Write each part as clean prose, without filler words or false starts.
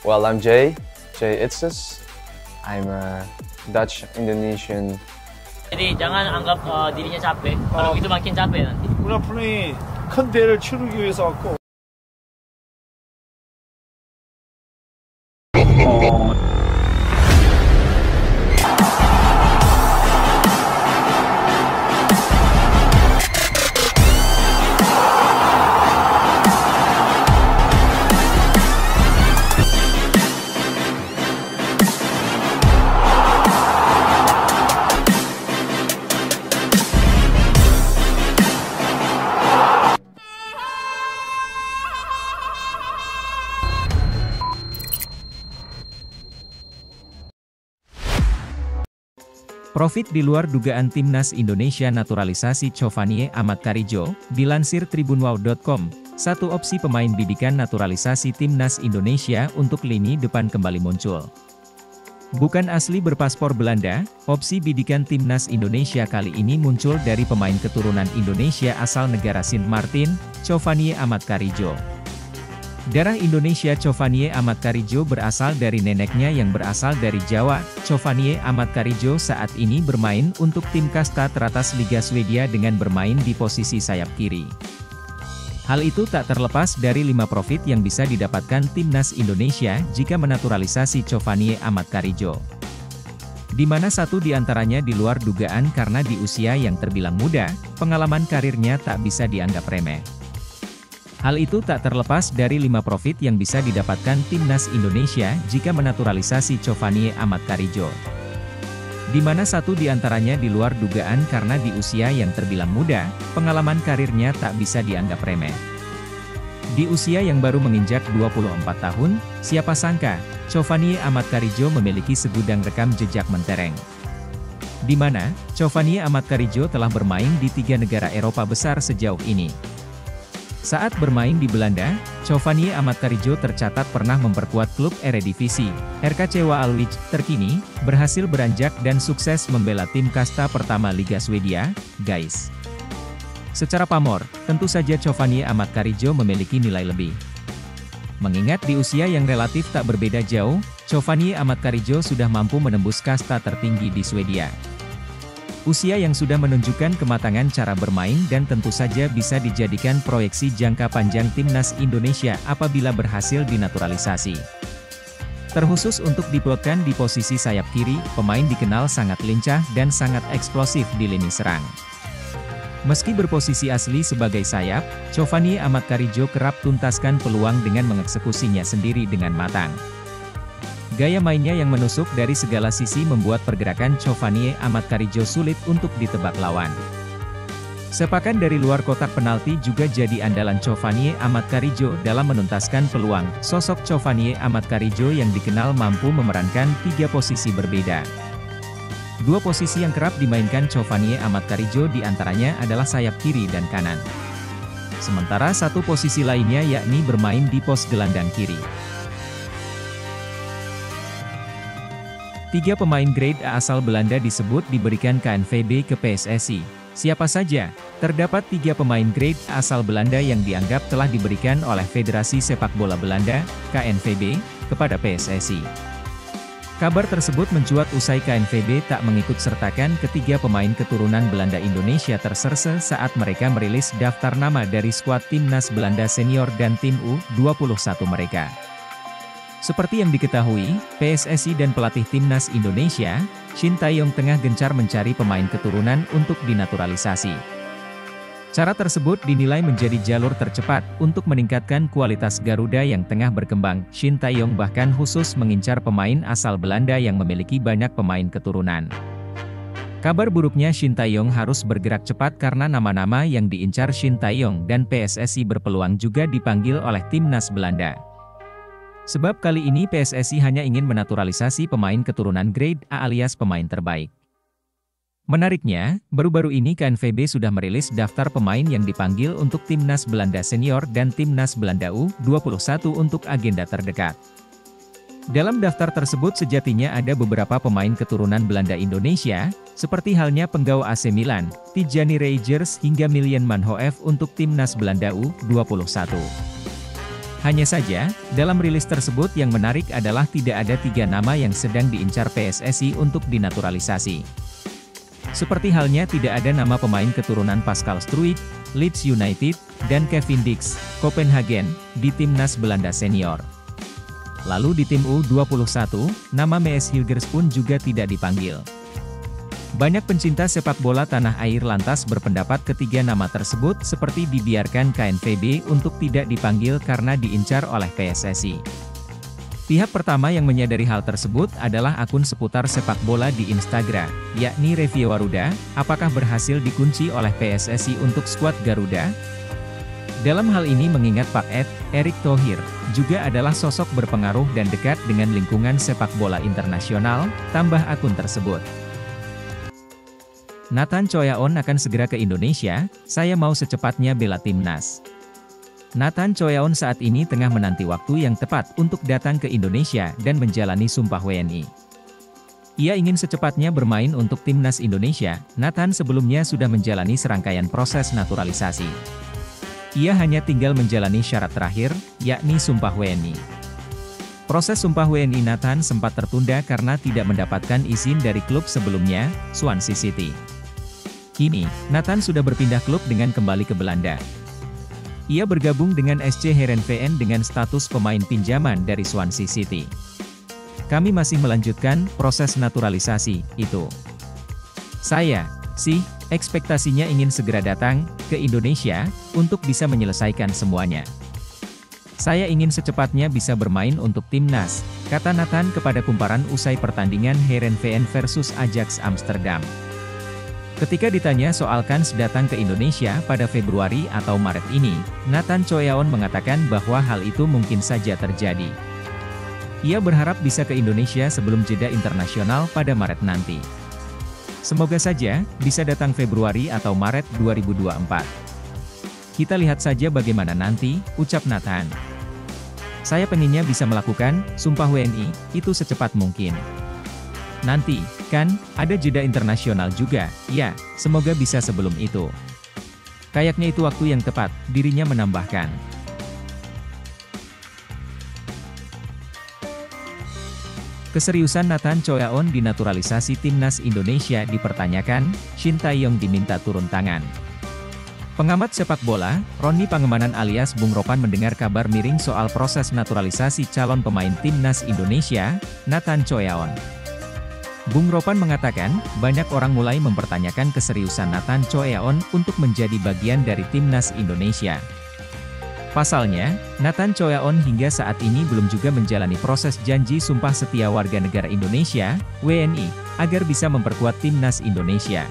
Well, I'm Jay Itzes. I'm a Dutch Indonesian. Jadi jangan anggap dirinya capek. Kalau gitu makin capek nanti. 문화fun이 큰 대회를 치르기 위해서 왔고. Profit di luar dugaan Timnas Indonesia naturalisasi Chovanie Amat Karijo, dilansir tribunwow.com, satu opsi pemain bidikan naturalisasi Timnas Indonesia untuk lini depan kembali muncul. Bukan asli berpaspor Belanda, opsi bidikan Timnas Indonesia kali ini muncul dari pemain keturunan Indonesia asal negara Sint Maarten, Chovanie Amat Karijo. Darah Indonesia Chovanie Amat Karijo berasal dari neneknya yang berasal dari Jawa. Chovanie Amat Karijo saat ini bermain untuk tim kasta teratas Liga Swedia dengan bermain di posisi sayap kiri. Hal itu tak terlepas dari 5 profit yang bisa didapatkan Timnas Indonesia jika menaturalisasi Chovanie Amat Karijo. Di mana satu di antaranya di luar dugaan karena di usia yang terbilang muda, pengalaman karirnya tak bisa dianggap remeh. Hal itu tak terlepas dari 5 profit yang bisa didapatkan Timnas Indonesia jika menaturalisasi Chovanie Amat Karijo. Di mana satu di antaranya di luar dugaan karena di usia yang terbilang muda, pengalaman karirnya tak bisa dianggap remeh. Di usia yang baru menginjak 24 tahun, siapa sangka, Chovanie Amat Karijo memiliki segudang rekam jejak mentereng. Di mana, Chovanie Amat Karijo telah bermain di 3 negara Eropa besar sejauh ini. Saat bermain di Belanda, Chovanie Amat Karijo tercatat pernah memperkuat klub Eredivisie, RKC Waalwijk, terkini, berhasil beranjak dan sukses membela tim kasta pertama Liga Swedia, GAIS. Secara pamor, tentu saja Chovanie Amat Karijo memiliki nilai lebih. Mengingat di usia yang relatif tak berbeda jauh, Chovanie Amat Karijo sudah mampu menembus kasta tertinggi di Swedia. Usia yang sudah menunjukkan kematangan cara bermain dan tentu saja bisa dijadikan proyeksi jangka panjang Timnas Indonesia apabila berhasil dinaturalisasi. Terkhusus untuk diplotkan di posisi sayap kiri, pemain dikenal sangat lincah dan sangat eksplosif di lini serang. Meski berposisi asli sebagai sayap, Chovanie Amat Karijo kerap tuntaskan peluang dengan mengeksekusinya sendiri dengan matang. Gaya mainnya yang menusuk dari segala sisi membuat pergerakan Chovanie Amat Karijo sulit untuk ditebak lawan. Sepakan dari luar kotak penalti juga jadi andalan Chovanie Amat Karijo dalam menuntaskan peluang. Sosok Chovanie Amat Karijo yang dikenal mampu memerankan 3 posisi berbeda. 2 posisi yang kerap dimainkan Chovanie Amat Karijo diantaranya adalah sayap kiri dan kanan. Sementara satu posisi lainnya yakni bermain di pos gelandang kiri. 3 pemain grade A asal Belanda disebut diberikan KNVB ke PSSI. Siapa saja? Terdapat 3 pemain grade A asal Belanda yang dianggap telah diberikan oleh Federasi Sepak Bola Belanda, KNVB, kepada PSSI. Kabar tersebut mencuat usai KNVB tak mengikut sertakan ketiga pemain keturunan Belanda Indonesia terserse saat mereka merilis daftar nama dari skuad Timnas Belanda Senior dan Tim U21 mereka. Seperti yang diketahui, PSSI dan pelatih Timnas Indonesia, Shin Tae-yong tengah gencar mencari pemain keturunan untuk dinaturalisasi. Cara tersebut dinilai menjadi jalur tercepat untuk meningkatkan kualitas Garuda yang tengah berkembang. Shin Tae-yong bahkan khusus mengincar pemain asal Belanda yang memiliki banyak pemain keturunan. Kabar buruknya Shin Tae-yong harus bergerak cepat karena nama-nama yang diincar Shin Tae-yong dan PSSI berpeluang juga dipanggil oleh Timnas Belanda. Sebab kali ini PSSI hanya ingin menaturalisasi pemain keturunan grade A alias pemain terbaik. Menariknya, baru-baru ini KNVB sudah merilis daftar pemain yang dipanggil untuk Timnas Belanda Senior dan Timnas Belanda U21 untuk agenda terdekat. Dalam daftar tersebut sejatinya ada beberapa pemain keturunan Belanda Indonesia, seperti halnya penggawa AC Milan, Tijani Reijers hingga Miljan Manhoef untuk Timnas Belanda U21. Hanya saja, dalam rilis tersebut yang menarik adalah tidak ada 3 nama yang sedang diincar PSSI untuk dinaturalisasi. Seperti halnya tidak ada nama pemain keturunan Pascal Struijk, Leeds United, dan Kevin Dix, Copenhagen, di timnas Belanda senior. Lalu di tim U21, nama Mees Hilgers pun juga tidak dipanggil. Banyak pencinta sepak bola tanah air lantas berpendapat ketiga nama tersebut seperti dibiarkan KNVB untuk tidak dipanggil karena diincar oleh PSSI. Pihak pertama yang menyadari hal tersebut adalah akun seputar sepak bola di Instagram, yakni Revio Waruda. Apakah berhasil dikunci oleh PSSI untuk skuad Garuda? Dalam hal ini mengingat Pak Erick Thohir, juga adalah sosok berpengaruh dan dekat dengan lingkungan sepak bola internasional, tambah akun tersebut. Nathan Choyaon akan segera ke Indonesia, saya mau secepatnya bela timnas. Nathan Choyaon saat ini tengah menanti waktu yang tepat untuk datang ke Indonesia dan menjalani Sumpah WNI. Ia ingin secepatnya bermain untuk timnas Indonesia. Nathan sebelumnya sudah menjalani serangkaian proses naturalisasi. Ia hanya tinggal menjalani syarat terakhir, yakni Sumpah WNI. Proses Sumpah WNI Nathan sempat tertunda karena tidak mendapatkan izin dari klub sebelumnya, Swansea City. Kini, Nathan sudah berpindah klub dengan kembali ke Belanda. Ia bergabung dengan SC Heerenveen dengan status pemain pinjaman dari Swansea City. Kami masih melanjutkan proses naturalisasi itu. Saya sih, ekspektasinya ingin segera datang ke Indonesia untuk bisa menyelesaikan semuanya. Saya ingin secepatnya bisa bermain untuk timnas, kata Nathan kepada Kumparan usai pertandingan Heerenveen versus Ajax Amsterdam. Ketika ditanya soal kans datang ke Indonesia pada Februari atau Maret ini, Nathan Choyaon mengatakan bahwa hal itu mungkin saja terjadi. Ia berharap bisa ke Indonesia sebelum jeda internasional pada Maret nanti. Semoga saja, bisa datang Februari atau Maret 2024. Kita lihat saja bagaimana nanti, ucap Nathan. Saya pengennya bisa melakukan Sumpah WNI itu secepat mungkin. Nanti, kan, ada jeda internasional juga, ya, semoga bisa sebelum itu. Kayaknya itu waktu yang tepat, dirinya menambahkan. Keseriusan Nathan Choyaon di naturalisasi timnas Indonesia dipertanyakan, Shin Tae-yong diminta turun tangan. Pengamat sepak bola, Roni Pangemanan alias Bung Ropan mendengar kabar miring soal proses naturalisasi calon pemain timnas Indonesia, Nathan Choyaon. Bung Ropan mengatakan, banyak orang mulai mempertanyakan keseriusan Nathan Choyaon untuk menjadi bagian dari timnas Indonesia. Pasalnya, Nathan Choyaon hingga saat ini belum juga menjalani proses janji sumpah setia warga negara Indonesia, WNI, agar bisa memperkuat timnas Indonesia.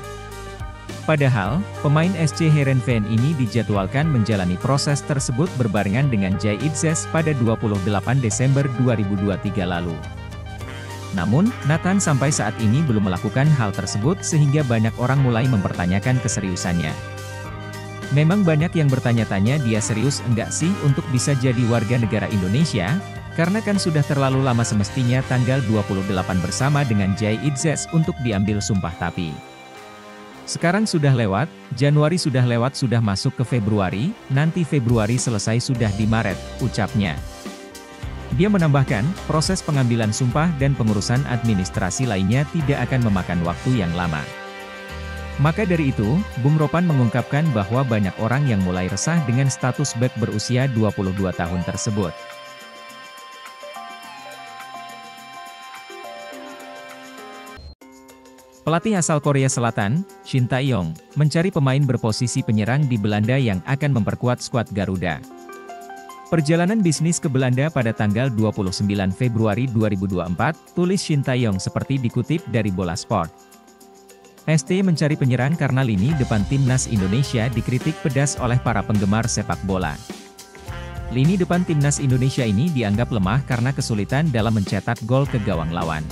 Padahal, pemain SC Heerenveen ini dijadwalkan menjalani proses tersebut berbarengan dengan Jay Itzes pada 28 Desember 2023 lalu. Namun, Nathan sampai saat ini belum melakukan hal tersebut sehingga banyak orang mulai mempertanyakan keseriusannya. Memang banyak yang bertanya-tanya dia serius enggak sih untuk bisa jadi warga negara Indonesia, karena kan sudah terlalu lama semestinya tanggal 28 bersama dengan Jay Itzes untuk diambil sumpah tapi. Sekarang sudah lewat, Januari sudah lewat sudah masuk ke Februari, nanti Februari selesai sudah di Maret, ucapnya. Dia menambahkan, proses pengambilan sumpah dan pengurusan administrasi lainnya tidak akan memakan waktu yang lama. Maka dari itu, Bung Ropan mengungkapkan bahwa banyak orang yang mulai resah dengan status bek berusia 22 tahun tersebut. Pelatih asal Korea Selatan, Shin Tae-yong, mencari pemain berposisi penyerang di Belanda yang akan memperkuat skuad Garuda. Perjalanan bisnis ke Belanda pada tanggal 29 Februari 2024, tulis Shin Tae-yong seperti dikutip dari Bola Sport. ST mencari penyerang karena lini depan timnas Indonesia dikritik pedas oleh para penggemar sepak bola. Lini depan timnas Indonesia ini dianggap lemah karena kesulitan dalam mencetak gol ke gawang lawan.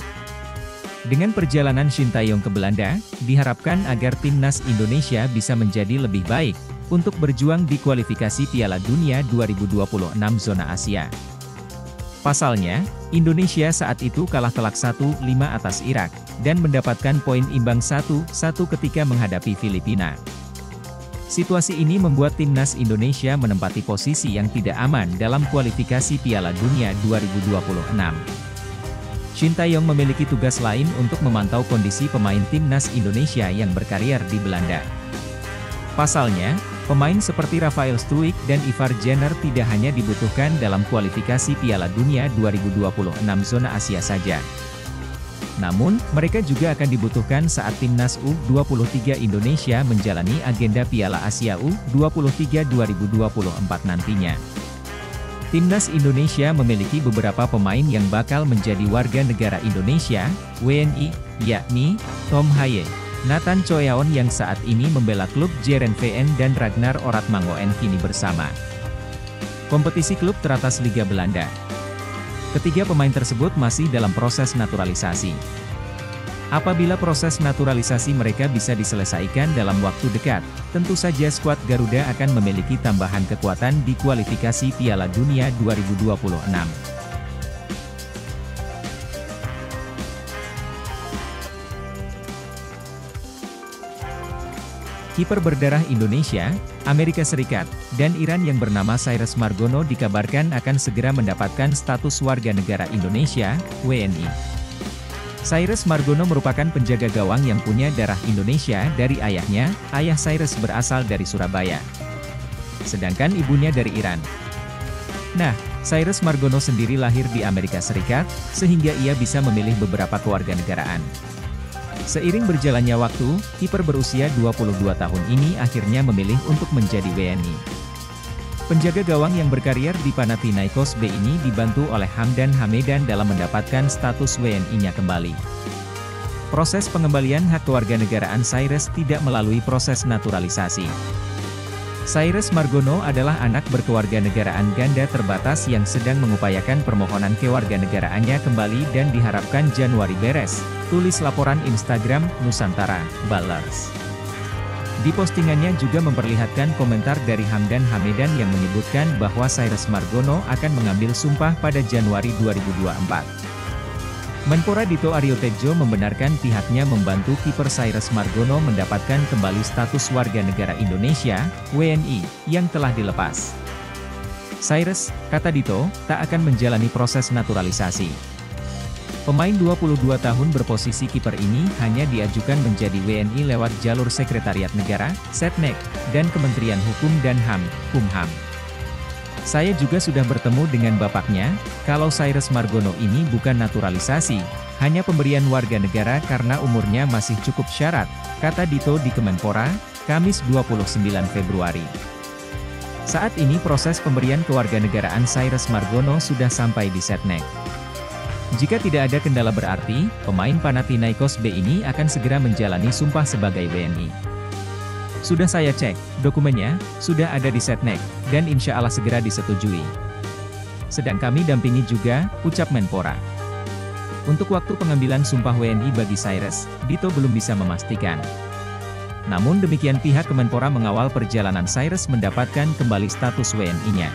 Dengan perjalanan Shin Tae-yong ke Belanda, diharapkan agar timnas Indonesia bisa menjadi lebih baik untuk berjuang di kualifikasi Piala Dunia 2026 zona Asia. Pasalnya, Indonesia saat itu kalah telak 1-5 atas Irak, dan mendapatkan poin imbang 1-1 ketika menghadapi Filipina. Situasi ini membuat timnas Indonesia menempati posisi yang tidak aman dalam kualifikasi Piala Dunia 2026. Shin Tae-yong memiliki tugas lain untuk memantau kondisi pemain timnas Indonesia yang berkarier di Belanda. Pasalnya, pemain seperti Rafael Struijk dan Ivar Jenner tidak hanya dibutuhkan dalam kualifikasi Piala Dunia 2026 zona Asia saja. Namun, mereka juga akan dibutuhkan saat timnas U23 Indonesia menjalani agenda Piala Asia U23 2024 nantinya. Timnas Indonesia memiliki beberapa pemain yang bakal menjadi warga negara Indonesia, WNI, yakni Tom Haye, Nathan Choeaon yang saat ini membela klub Heerenveen dan Ragnar Oratmangoen kini bersama kompetisi klub teratas Liga Belanda. Ketiga pemain tersebut masih dalam proses naturalisasi. Apabila proses naturalisasi mereka bisa diselesaikan dalam waktu dekat, tentu saja skuad Garuda akan memiliki tambahan kekuatan di kualifikasi Piala Dunia 2026. Kiper berdarah Indonesia, Amerika Serikat, dan Iran yang bernama Cyrus Margono dikabarkan akan segera mendapatkan status warga negara Indonesia, WNI. Cyrus Margono merupakan penjaga gawang yang punya darah Indonesia dari ayahnya. Ayah Cyrus berasal dari Surabaya, sedangkan ibunya dari Iran. Nah, Cyrus Margono sendiri lahir di Amerika Serikat, sehingga ia bisa memilih beberapa kewarganegaraan. Seiring berjalannya waktu, kiper berusia 22 tahun ini akhirnya memilih untuk menjadi WNI. Penjaga gawang yang berkarier di Panathinaikos B ini dibantu oleh Hamdan Hamedan dalam mendapatkan status WNI-nya kembali. Proses pengembalian hak kewarganegaraan Cyrus tidak melalui proses naturalisasi. Cyrus Margono adalah anak berkewarganegaraan ganda terbatas yang sedang mengupayakan permohonan kewarganegaraannya kembali dan diharapkan Januari beres, tulis laporan Instagram Nusantara Ballers. Di postingannya juga memperlihatkan komentar dari Hamdan Hamedan yang menyebutkan bahwa Cyrus Margono akan mengambil sumpah pada Januari 2024. Menpora Dito Aryo Tejo membenarkan pihaknya membantu kiper Cyrus Margono mendapatkan kembali status warga negara Indonesia, WNI, yang telah dilepas. Cyrus, kata Dito, tak akan menjalani proses naturalisasi. Pemain 22 tahun berposisi kiper ini hanya diajukan menjadi WNI lewat jalur Sekretariat Negara, Setnek, dan Kementerian Hukum dan HAM, Kumham. Saya juga sudah bertemu dengan bapaknya. Kalau Cyrus Margono ini bukan naturalisasi, hanya pemberian warga negara karena umurnya masih cukup syarat, kata Dito di Kemenpora, Kamis 29 Februari. Saat ini proses pemberian kewarganegaraan Cyrus Margono sudah sampai di Setnek. Jika tidak ada kendala berarti, pemain Panathinaikos B ini akan segera menjalani sumpah sebagai WNI. Sudah saya cek, dokumennya, sudah ada di Setnek, dan insya Allah segera disetujui. Sedang kami dampingi juga, ucap Menpora. Untuk waktu pengambilan sumpah WNI bagi Cyrus, Dito belum bisa memastikan. Namun demikian pihak Kemenpora mengawal perjalanan Cyrus mendapatkan kembali status WNI-nya.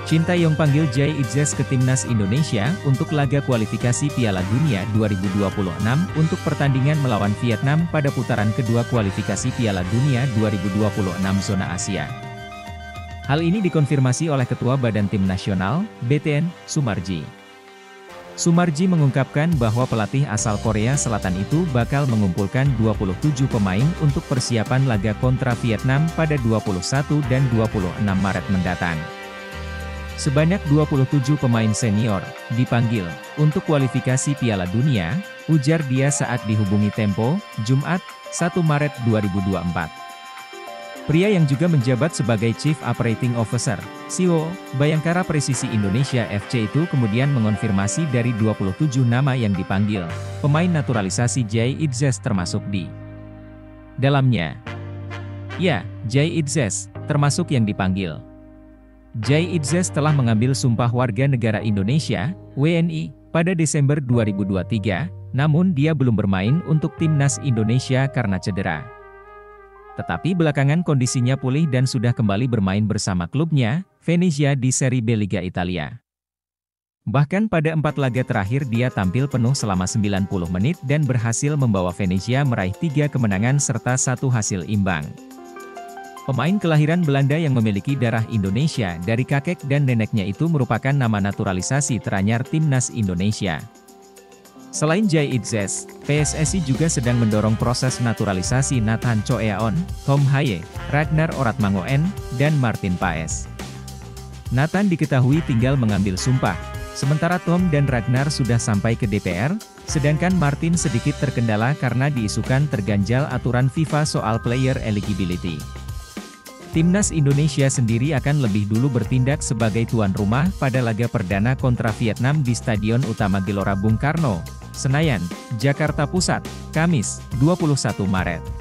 Shin Tae-yong panggil Jay Itzes ke Timnas Indonesia untuk laga kualifikasi Piala Dunia 2026 untuk pertandingan melawan Vietnam pada putaran kedua kualifikasi Piala Dunia 2026 zona Asia. Hal ini dikonfirmasi oleh Ketua Badan Tim Nasional, BTN, Sumarji. Sumarji mengungkapkan bahwa pelatih asal Korea Selatan itu bakal mengumpulkan 27 pemain untuk persiapan laga kontra Vietnam pada 21 dan 26 Maret mendatang. Sebanyak 27 pemain senior dipanggil untuk kualifikasi Piala Dunia, ujar dia saat dihubungi Tempo, Jumat, 1 Maret 2024. Pria yang juga menjabat sebagai Chief Operating Officer, CEO, Bayangkara Presisi Indonesia FC itu kemudian mengonfirmasi dari 27 nama yang dipanggil, pemain naturalisasi Jay Itzes termasuk di dalamnya. Ya, Jay Itzes, termasuk yang dipanggil. Jay Itzes telah mengambil sumpah warga negara Indonesia, WNI, pada Desember 2023, namun dia belum bermain untuk Timnas Indonesia karena cedera. Tetapi belakangan kondisinya pulih dan sudah kembali bermain bersama klubnya, Venezia di Serie B Liga Italia. Bahkan pada 4 laga terakhir dia tampil penuh selama 90 menit dan berhasil membawa Venezia meraih 3 kemenangan serta 1 hasil imbang. Pemain kelahiran Belanda yang memiliki darah Indonesia dari kakek dan neneknya itu merupakan nama naturalisasi teranyar timnas Indonesia. Selain Jay Itzes, PSSI juga sedang mendorong proses naturalisasi Nathan Choeaon, Tom Haye, Ragnar Oratmangoen, dan Martin Paes. Nathan diketahui tinggal mengambil sumpah, sementara Tom dan Ragnar sudah sampai ke DPR, sedangkan Martin sedikit terkendala karena diisukan terganjal aturan FIFA soal player eligibility. Timnas Indonesia sendiri akan lebih dulu bertindak sebagai tuan rumah pada laga perdana kontra Vietnam di Stadion Utama Gelora Bung Karno, Senayan, Jakarta Pusat, Kamis, 21 Maret.